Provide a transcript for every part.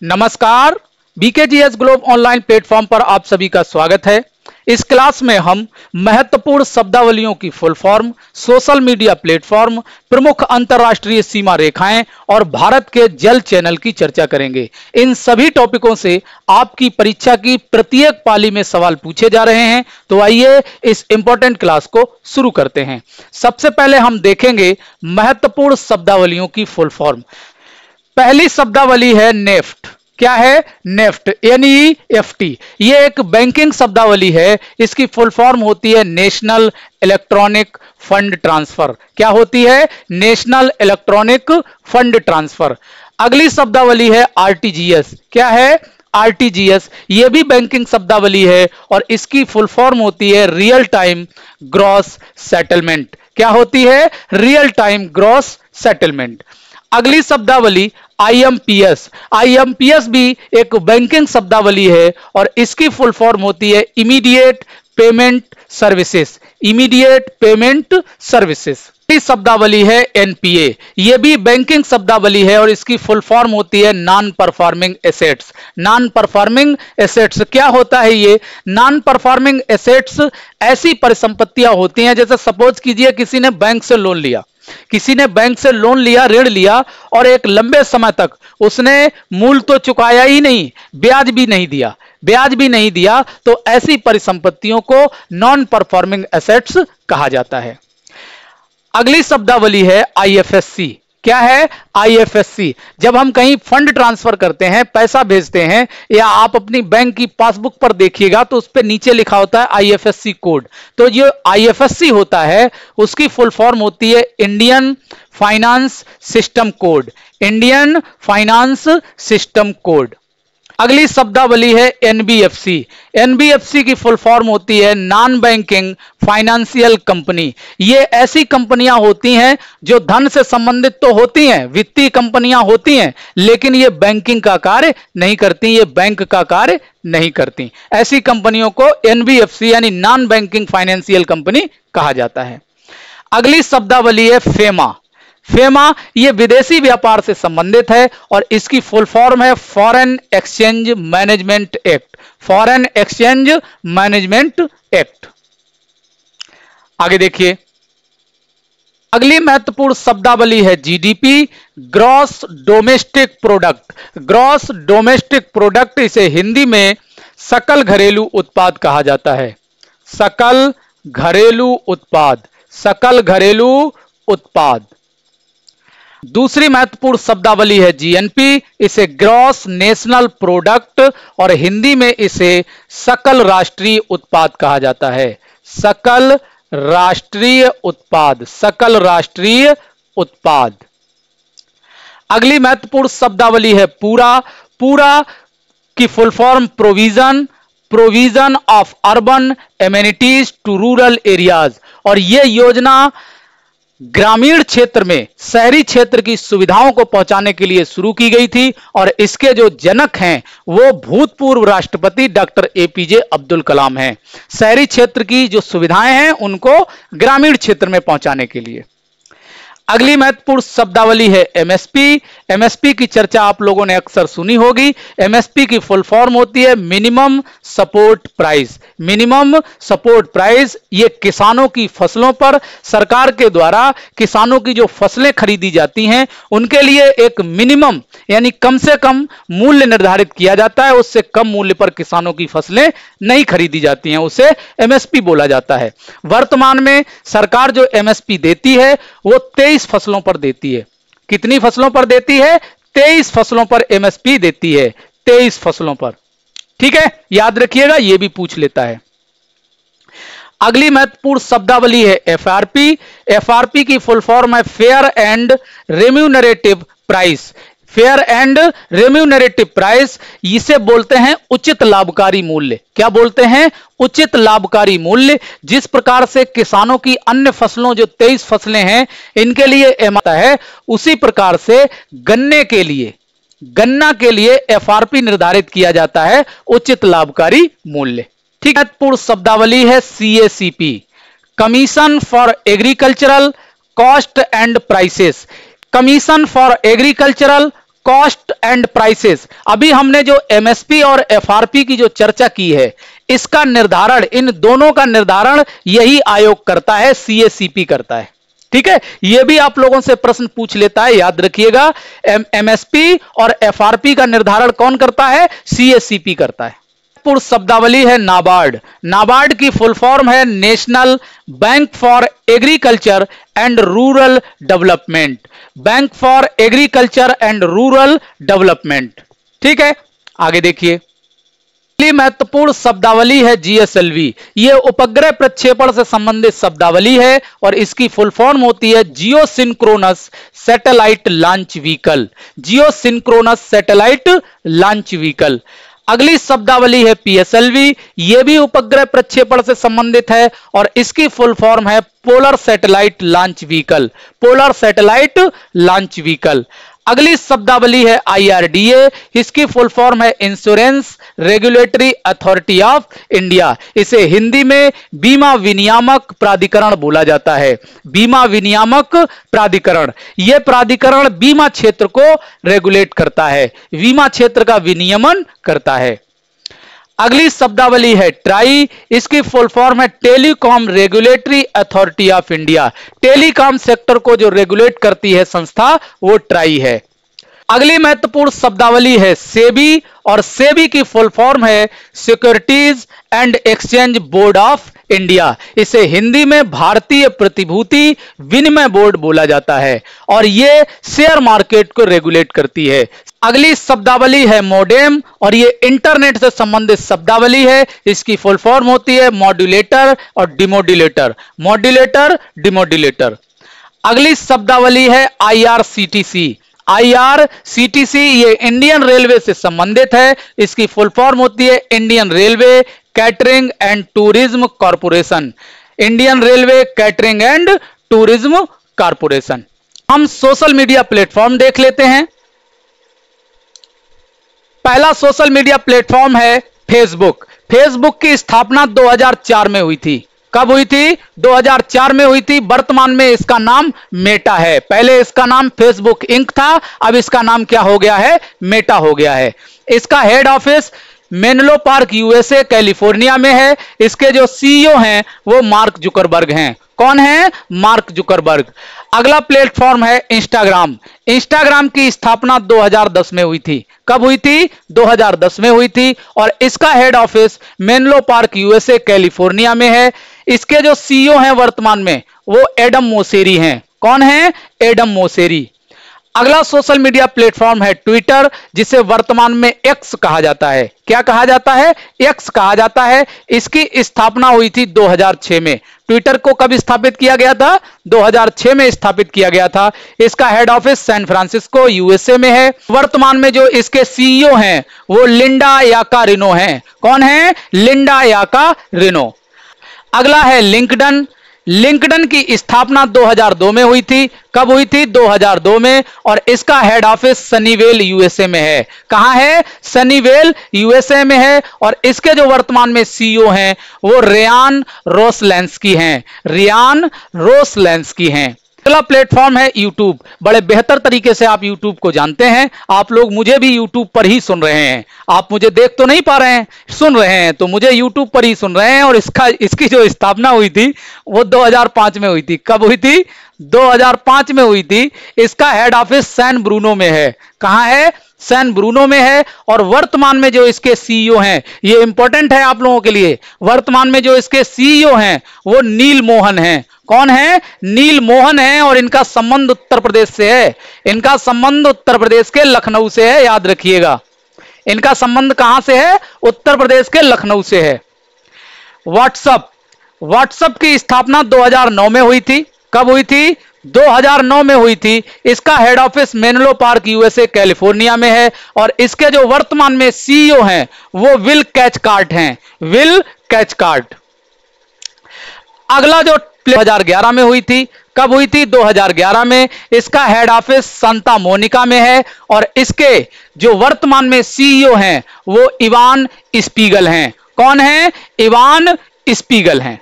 नमस्कार, बीकेजीएस globe online platform पर आप सभी का स्वागत है। इस क्लास में हम महत्वपूर्ण शब्दावलियों की full form, social media platform, प्रमुख अंतरराष्ट्रीय सीमा रेखाएं और भारत के जल चैनल की चर्चा करेंगे। इन सभी टॉपिकों से आपकी परीक्षा की प्रत्येक पाली में सवाल पूछे जा रहे हैं। तो आइए इस इंपॉर्टेंट क्लास को शुरू करते हैं। सबसे पहले हम देखेंगे महत्वपूर्ण शब्दावलियों की फुल फॉर्म। पहली शब्दावली है नेफ्ट। क्या है? NEFT, NEFT। ये एक बैंकिंग शब्दावली है। इसकी फुल फॉर्म होती है नेशनल इलेक्ट्रॉनिक फंड ट्रांसफर। क्या होती है? National electronic fund transfer. अगली शब्दावली है RTGS। क्या है? RTGS। ये भी बैंकिंग शब्दावली है और इसकी फुल फॉर्म होती है रियल टाइम ग्रॉस सेटलमेंट। क्या होती है? Real time gross settlement. अगली शब्दावली IMPS। IMPS भी एक बैंकिंग शब्दावली है और इसकी फुल फॉर्म होती है immediate payment services. Immediate payment services. इस शब्दावली है NPA। यह भी बैंकिंग शब्दावली है और इसकी फुल फॉर्म होती है non performing assets. Non performing assets क्या होता है? ये नॉन परफॉर्मिंग एसेट्स ऐसी परिसंपत्तियां होती हैं, जैसे सपोज कीजिए किसी ने बैंक से लोन लिया, ऋण लिया और एक लंबे समय तक उसने मूल तो चुकाया ही नहीं, ब्याज भी नहीं दिया, तो ऐसी परिसंपत्तियों को नॉन परफॉर्मिंग एसेट्स कहा जाता है। अगली शब्दावली है IFSC। क्या है? IFSC। जब हम कहीं फंड ट्रांसफर करते हैं, पैसा भेजते हैं, या आप अपनी बैंक की पासबुक पर देखिएगा तो उस पर नीचे लिखा होता है IFSC कोड। तो जो IFSC होता है उसकी फुल फॉर्म होती है Indian finance system code. Indian finance system code. अगली शब्दावली है NBFC। NBFC की फुल फॉर्म होती है नॉन बैंकिंग फाइनेंशियल कंपनी। ये ऐसी कंपनियां होती हैं जो धन से संबंधित तो होती हैं, वित्तीय कंपनियां होती हैं, लेकिन ये बैंकिंग का कार्य नहीं करती, ये बैंक का कार्य नहीं करती। ऐसी कंपनियों को NBFC यानी नॉन बैंकिंग फाइनेंशियल कंपनी कहा जाता है। अगली शब्दावली है फेमा। फेमा ये विदेशी व्यापार से संबंधित है और इसकी फुल फॉर्म है foreign exchange management act. Foreign exchange management act. आगे देखिए, अगली महत्वपूर्ण शब्दावली है GDP, gross domestic product. Gross domestic product, इसे हिंदी में सकल घरेलू उत्पाद कहा जाता है। सकल घरेलू उत्पाद। सकल घरेलू उत्पाद। दूसरी महत्वपूर्ण शब्दावली है GNP। इसे ग्रॉस नेशनल प्रोडक्ट और हिंदी में इसे सकल राष्ट्रीय उत्पाद कहा जाता है। सकल राष्ट्रीय उत्पाद। सकल राष्ट्रीय उत्पाद। अगली महत्वपूर्ण शब्दावली है पूरा। पूरा की full form provision. Provision of urban amenities to rural areas. और यह योजना ग्रामीण क्षेत्र में शहरी क्षेत्र की सुविधाओं को पहुंचाने के लिए शुरू की गई थी और इसके जो जनक हैं वो भूतपूर्व राष्ट्रपति डॉक्टर APJ अब्दुल कलाम हैं। शहरी क्षेत्र की जो सुविधाएं हैं उनको ग्रामीण क्षेत्र में पहुंचाने के लिए। अगली महत्वपूर्ण शब्दावली है MSP। MSP की चर्चा आप लोगों ने अक्सर सुनी होगी। MSP की फुल फॉर्म होती है minimum support price. Minimum support price ये किसानों की फसलों पर सरकार के द्वारा किसानों की जो फसलें खरीदी जाती हैं उनके लिए एक मिनिमम यानी कम से कम मूल्य निर्धारित किया जाता है। उससे कम मूल्य पर किसानों की फसलें नहीं खरीदी जाती हैं, उसे MSP बोला जाता है। वर्तमान में सरकार जो MSP देती है वो 23 फसलों पर देती है। कितनी फसलों पर देती है? 23 फसलों पर MSP देती है। 23 फसलों पर। ठीक है, याद रखिएगा, यह भी पूछ लेता है। अगली महत्वपूर्ण शब्दावली है FRP। FRP की फुल फॉर्म है fair and remunerative price. Fair and remunerative price, इसे बोलते हैं उचित लाभकारी मूल्य। क्या बोलते हैं? उचित लाभकारी मूल्य। जिस प्रकार से किसानों की अन्य फसलों जो 23 फसलें हैं इनके लिए आता है, उसी प्रकार से गन्ना के लिए FRP निर्धारित किया जाता है, उचित लाभकारी मूल्य। ठीक है, महत्वपूर्ण शब्दावली है CACP। Commission for agricultural cost and prices. Commission for agricultural cost and prices. अभी हमने जो एमएसपी और एफआरपी की जो चर्चा की है, इसका निर्धारण, इन दोनों का निर्धारण यही आयोग करता है, सीएसीपी करता है। ठीक है, यह भी आप लोगों से प्रश्न पूछ लेता है, याद रखिएगा। एमएसपी और एफआरपी का निर्धारण कौन करता है? सीएसीपी करता है। पूर्ण शब्दावली है नाबार्ड। नाबार्ड की फुल फॉर्म है national bank for agriculture and rural development. Bank for agriculture and rural development. ठीक है, आगे देखिए। अगली महत्वपूर्ण शब्दावली है जीएसएलवी। यह उपग्रह प्रक्षेपण से संबंधित शब्दावली है और इसकी फुल फॉर्म होती है जियो सिंक्रोनस सैटेलाइट लॉन्च व्हीकल। जियो सिंक्रोनस सैटेलाइट लॉन्च व्हीकल। अगली शब्दावली है पीएसएलवी। यह भी उपग्रह प्रक्षेपण से संबंधित है और इसकी फुल फॉर्म है polar satellite launch vehicle. Polar satellite launch vehicle. अगली शब्दावली है आईआरडीए। इसकी फुल फॉर्म है insurance regulatory authority of India. इसे हिंदी में बीमा विनियामक प्राधिकरण बोला जाता है। बीमा विनियामक प्राधिकरण। यह प्राधिकरण बीमा क्षेत्र को रेगुलेट करता है, बीमा क्षेत्र का विनियमन करता है। अगली शब्दावली है ट्राई। इसकी फुल फॉर्म है telecom regulatory authority of India. Telecom sector को जो रेगुलेट करती है संस्था, वो ट्राई है। अगली महत्वपूर्ण शब्दावली है सेबी और सेबी की फुल फॉर्म है securities and exchange board of India. इसे हिंदी में भारतीय प्रतिभूति विनिमय बोर्ड बोला जाता है और यह शेयर मार्केट को रेगुलेट करती है। अगली शब्दावली है मोडेम और यह इंटरनेट से संबंधित शब्दावली है। इसकी फुल फॉर्म होती है मॉड्यूलेटर और डिमोड्यूलेटर। Modulator, demodulator. अगली शब्दावली है आईआरसीटीसी। आईआरसीटीसी ये इंडियन रेलवे से संबंधित है। इसकी फुल फॉर्म होती है Indian railway catering and tourism corporation. Indian railway catering and tourism corporation. हम सोशल मीडिया प्लेटफॉर्म देख लेते हैं। पहला सोशल मीडिया प्लेटफॉर्म है फेसबुक। फेसबुक की स्थापना 2004 में हुई थी। कब हुई थी? 2004 में हुई थी। वर्तमान में इसका नाम मेटा है। पहले इसका नाम फेसबुक इंक था, अब इसका नाम क्या हो गया है? मेटा हो गया है। इसका head office Menlo park USA California में है। इसके जो सीईओ हैं वो मार्क जुकरबर्ग हैं। कौन है? Mark Zuckerberg. अगला प्लेटफॉर्म है इंस्टाग्राम। इंस्टाग्राम की स्थापना 2010 में हुई थी। कब हुई थी? 2010 में हुई थी और इसका head office Menlo park USA California में है। इसके जो सीईओ हैं वर्तमान में वो एडम मोसेरी हैं। कौन है? Adam Mosseri. अगला सोशल मीडिया प्लेटफॉर्म है ट्विटर, जिसे वर्तमान में एक्स कहा जाता है। क्या कहा जाता है? एक्स कहा जाता है। इसकी स्थापना हुई थी 2006 में। ट्विटर को कब स्थापित किया गया था? 2006 में स्थापित किया गया था। इसका head office San Francisco USA में है। वर्तमान में जो इसके सीईओ हैं वो लिंडा याकारिनो हैं। कौन है? Linda Yaccarino. अगला है लिंक्डइन। लिंक्डइन की स्थापना 2002 में हुई थी। कब हुई थी? 2002 में और इसका हेड ऑफिस सनीवेल यूएसए में है। कहां है? सनीवेल यूएसए में है और इसके जो वर्तमान में सीईओ हैं वो रियान रोसलेंस्की हैं। रियान रोसलेंस्की हैं। अगला प्लेटफॉर्म है यूट्यूब। बड़े बेहतर तरीके से आप यूट्यूब को जानते हैं। आप लोग मुझे भी यूट्यूब पर ही सुन रहे हैं। आप मुझे देख तो नहीं पा रहे हैं, सुन रहे हैं, तो मुझे यूट्यूब पर ही सुन रहे हैं। और इसकी जो स्थापना हुई थी वो 2005 में हुई थी। कब हुई थी? 2005 में हुई थी। इसका हेड ऑफिस सैन ब्रूनो में है। कहां है? सैन ब्रूनो में है और वर्तमान में जो इसके सीईओ हैं, ये इंपॉर्टेंट है आप लोगों के लिए, वर्तमान में जो इसके सीईओ हैं वो नील मोहन हैं। कौन है? नील मोहन है और इनका संबंध उत्तर प्रदेश से है। इनका संबंध उत्तर प्रदेश के लखनऊ से है, याद रखिएगा। इनका संबंध कहां से है? उत्तर प्रदेश के लखनऊ से है। व्हाट्सएप। व्हाट्सएप की स्थापना 2009 में हुई थी। कब हुई थी? 2009 में हुई थी। इसका head office Menlo park USA California में है और इसके जो वर्तमान में सीईओ हैं वो विल कैचकार्ट हैं। विल कैचकार्ट। अगला जो 2011 में हुई थी। कब हुई थी? 2011 में। इसका हेड ऑफिस सांता मोनिका में है और इसके जो वर्तमान में सीईओ हैं वो इवान स्पीगल हैं। कौन है? इवान स्पीगल हैं।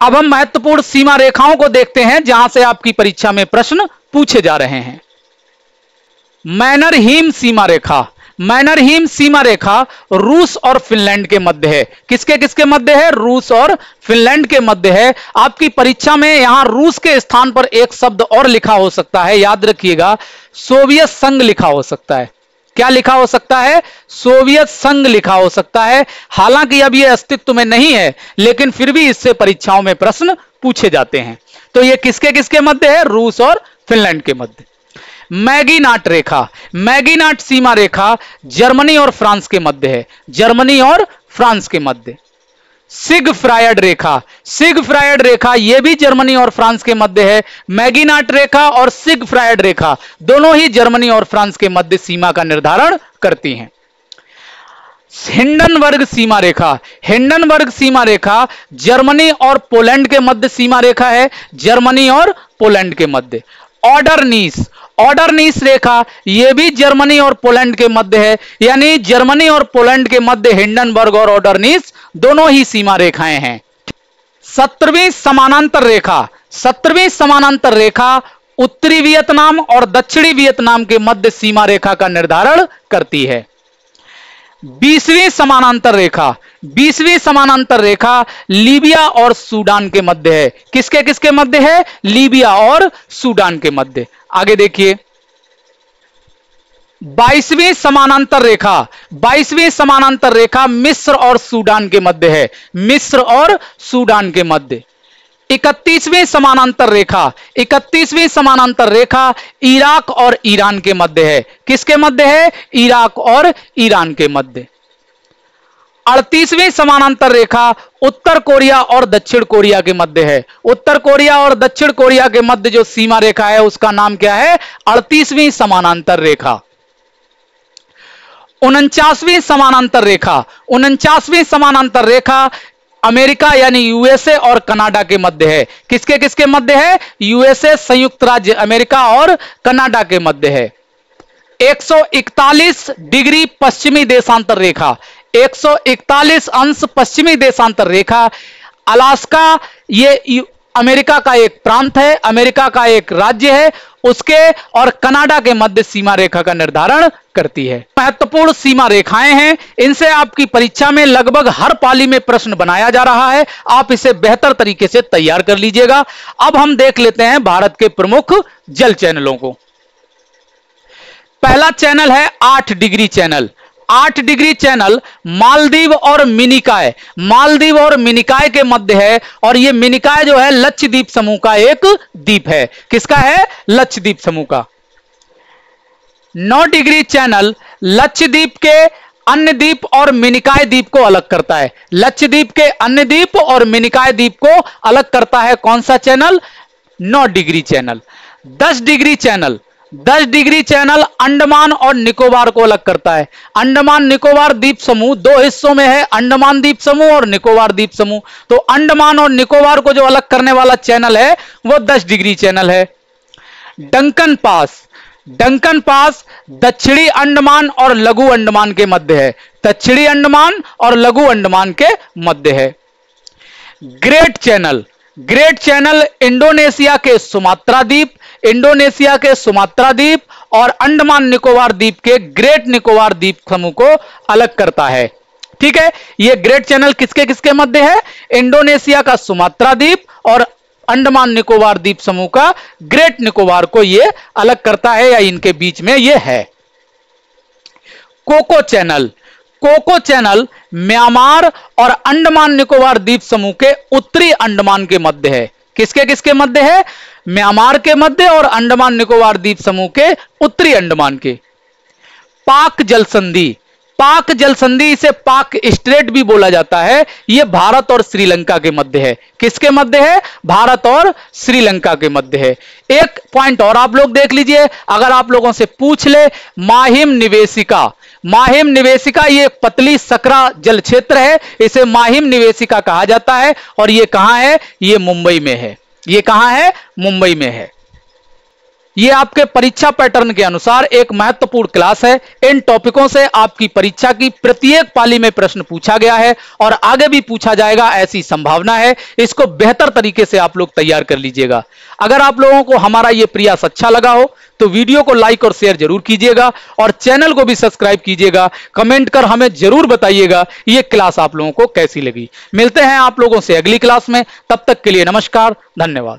अब हम महत्वपूर्ण सीमा रेखाओं को देखते हैं जहां से आपकी परीक्षा में प्रश्न पूछे जा रहे हैं। मैनरहीम सीमा रेखा, मैनरहीम सीमा रेखा रूस और फिनलैंड के मध्य है। किसके किसके मध्य है? रूस और फिनलैंड के मध्य है। आपकी परीक्षा में यहां रूस के स्थान पर एक शब्द और लिखा हो सकता है, याद रखिएगा, सोवियत संघ लिखा हो सकता है। क्या लिखा हो सकता है? सोवियत संघ लिखा हो सकता है। हालांकि अब यह अस्तित्व में नहीं है, लेकिन फिर भी इससे परीक्षाओं में प्रश्न पूछे जाते हैं। तो यह किसके किसके मध्य है? रूस और फिनलैंड के मध्य। मैगीनाट रेखा, मैगीनाट सीमा रेखा जर्मनी और फ्रांस के मध्य है, जर्मनी और फ्रांस के मध्य। सिगफ्रायड रेखा, सिगफ्रायड रेखा यह भी जर्मनी और फ्रांस के मध्य है। मैगीनाट रेखा और सिगफ्रायड रेखा दोनों ही जर्मनी और फ्रांस के मध्य सीमा का निर्धारण करती हैं। हिंडनबर्ग सीमा रेखा, हिंडनबर्ग सीमा रेखा जर्मनी और पोलैंड के मध्य सीमा रेखा है, जर्मनी और पोलैंड के मध्य। ऑर्डरनीस, ऑर्डरनीस रेखा यह भी जर्मनी और पोलैंड के मध्य है, यानी जर्मनी और पोलैंड के मध्य हिंडनबर्ग और ऑर्डरनीस दोनों ही सीमा रेखाएं हैं। 17वीं समानांतर रेखा, 17वीं समानांतर रेखा उत्तरी वियतनाम और दक्षिणी वियतनाम के मध्य सीमा रेखा का निर्धारण करती है। 20वीं समानांतर रेखा, 20वीं समानांतर रेखा लीबिया और सूडान के मध्य है। किसके किसके मध्य है? लीबिया और सूडान के मध्य। आगे देखिए 22वीं समानांतर रेखा, 22वीं समानांतर रेखा मिस्र और सूडान के मध्य है, मिस्र और सूडान के मध्य। 31वीं समानांतर रेखा, 31वीं समानांतर रेखा इराक और ईरान के मध्य है। किसके मध्य है? इराक और ईरान के मध्य। 38वीं समानांतर रेखा उत्तर कोरिया और दक्षिण कोरिया के मध्य है। उत्तर कोरिया और दक्षिण कोरिया के मध्य जो सीमा रेखा है उसका नाम क्या है? 38वीं समानांतर रेखा। 49वीं समानांतर रेखा, 49वीं समानांतर रेखा अमेरिका यानी यूएसए और कनाडा के मध्य है। किसके किसके मध्य है? यूएसए संयुक्त राज्य अमेरिका और कनाडा के मध्य है। 141 डिग्री पश्चिमी देशांतर रेखा, 141 अंश पश्चिमी देशांतर रेखा अलास्का, ये अमेरिका का एक प्रांत है, अमेरिका का एक राज्य है, उसके और कनाडा के मध्य सीमा रेखा का निर्धारण करती है। महत्वपूर्ण सीमा रेखाएं हैं, इनसे आपकी परीक्षा में लगभग हर पाली में प्रश्न बनाया जा रहा है। आप इसे बेहतर तरीके से तैयार कर लीजिएगा। अब हम देख लेते हैं भारत के प्रमुख जल चैनलों को। पहला चैनल है 8 degree channel. 8 degree channel Maldives और मिनिकॉय, मालदीव और मिनिकॉय के मध्य है, और यह मिनिकॉय जो है लक्षद्वीप समूह का एक द्वीप है। किसका है? लक्षद्वीप समूह का। 9 डिग्री चैनल लक्षद्वीप के अन्य द्वीप और मिनिकॉय द्वीप को अलग करता है। लक्षद्वीप के अन्य द्वीप और मिनिकॉय द्वीप को अलग करता है कौन सा channel? 9 degree channel. 10 degree channel, 10 degree channel Andaman और निकोबार को अलग करता है। अंडमान निकोबार द्वीप समूह 2 हिस्सों में है, अंडमान द्वीप समूह और निकोबार द्वीप समूह। तो अंडमान और निकोबार को जो अलग करने वाला चैनल है वो 10 डिग्री चैनल है। डंकन पास, डंकन पास दक्षिणी अंडमान और लघु अंडमान के मध्य है, दक्षिणी अंडमान और लघु अंडमान के मध्य है। Great channel, great channel Indonesia के सुमात्रा द्वीप, इंडोनेशिया के सुमात्रा द्वीप और अंडमान निकोबार द्वीप के ग्रेट निकोबार द्वीप समूह को अलग करता है। ठीक है, यह ग्रेट चैनल किसके किसके मध्य है? इंडोनेशिया का सुमात्रा द्वीप और अंडमान निकोबार द्वीप समूह का ग्रेट निकोबार को यह अलग करता है, या इनके बीच में यह है। Coco Channel, Coco Channel Myanmar और अंडमान निकोबार द्वीप समूह के उत्तरी अंडमान के मध्य है। किसके किसके मध्य है? म्यांमार के मध्य और अंडमान निकोबार द्वीप समूह के उत्तरी अंडमान के। पाक जल संधि, पाक जल संधि, इसे पाक स्ट्रेट भी बोला जाता है, यह भारत और श्रीलंका के मध्य है। किसके मध्य है? भारत और श्रीलंका के मध्य है। एक पॉइंट और आप लोग देख लीजिए, अगर आप लोगों से पूछ ले माहिम निवेशिका, माहिम निवेशिका ये पतली सकरा जल क्षेत्र है, इसे माहिम निवेशिका कहा जाता है, और ये कहां है? ये मुंबई में है। ये कहां है? मुंबई में है। ये आपके परीक्षा पैटर्न के अनुसार एक महत्वपूर्ण क्लास है। इन टॉपिकों से आपकी परीक्षा की प्रत्येक पाली में प्रश्न पूछा गया है और आगे भी पूछा जाएगा, ऐसी संभावना है। इसको बेहतर तरीके से आप लोग तैयार कर लीजिएगा। अगर आप लोगों को हमारा ये प्रयास अच्छा लगा हो तो वीडियो को लाइक और शेयर जरूर कीजिएगा और चैनल को भी सब्सक्राइब कीजिएगा। कमेंट कर हमें जरूर बताइएगा ये क्लास आप लोगों को कैसी लगी। मिलते हैं आप लोगों से अगली क्लास में, तब तक के लिए नमस्कार, धन्यवाद।